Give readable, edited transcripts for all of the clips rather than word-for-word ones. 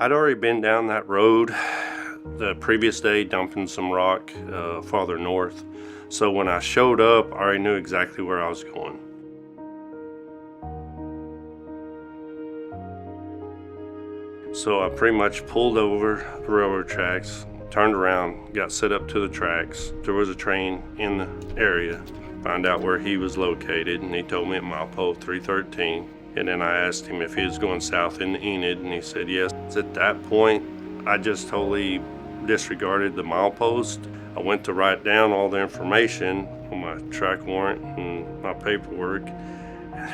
I'd already been down that road the previous day dumping some rock farther north. So when I showed up, I already knew exactly where I was going. So I pretty much pulled over the railroad tracks, turned around, got set up to the tracks. There was a train in the area. Found out where he was located, and he told me at milepost 313. And then I asked him if he was going south into Enid, and he said yes. At that point, I just totally disregarded the milepost. I went to write down all the information on my track warrant and my paperwork.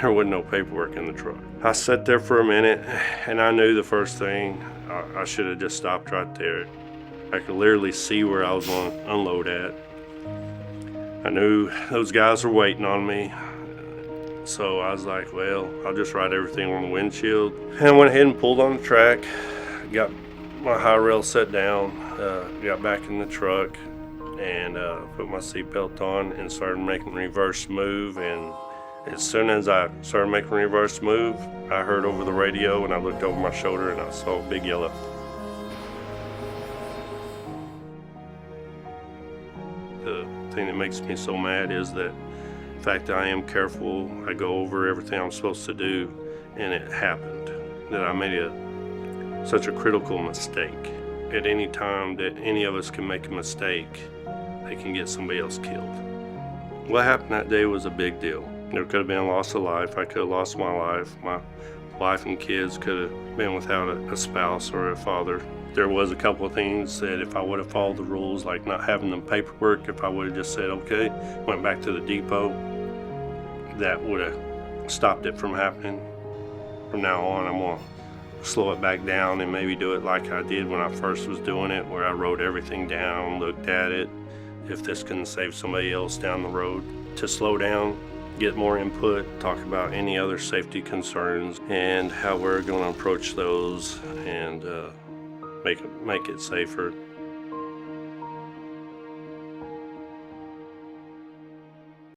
There wasn't no paperwork in the truck. I sat there for a minute, and I knew the first thing, I should have just stopped right there. I could literally see where I was going to unload at. I knew those guys were waiting on me. So I was like, well, I'll just write everything on the windshield. And I went ahead and pulled on the track, got my high rail set down, got back in the truck, and put my seatbelt on and started making a reverse move. And as soon as I started making a reverse move, I heard over the radio, and I looked over my shoulder and I saw a big yellow. The thing that makes me so mad is that the fact that I am careful, I go over everything I'm supposed to do, and it happened. That I made such a critical mistake. At any time that any of us can make a mistake, they can get somebody else killed. What happened that day was a big deal. There could have been a loss of life. I could have lost my life. My wife and kids could have been without a spouse or a father. There was a couple of things that if I would have followed the rules, like not having the paperwork, if I would have just said, okay, went back to the depot, that would have stopped it from happening. From now on, I'm gonna slow it back down and maybe do it like I did when I first was doing it, where I wrote everything down, looked at it, if this can save somebody else down the road. To slow down, get more input, talk about any other safety concerns and how we're gonna approach those and make it safer.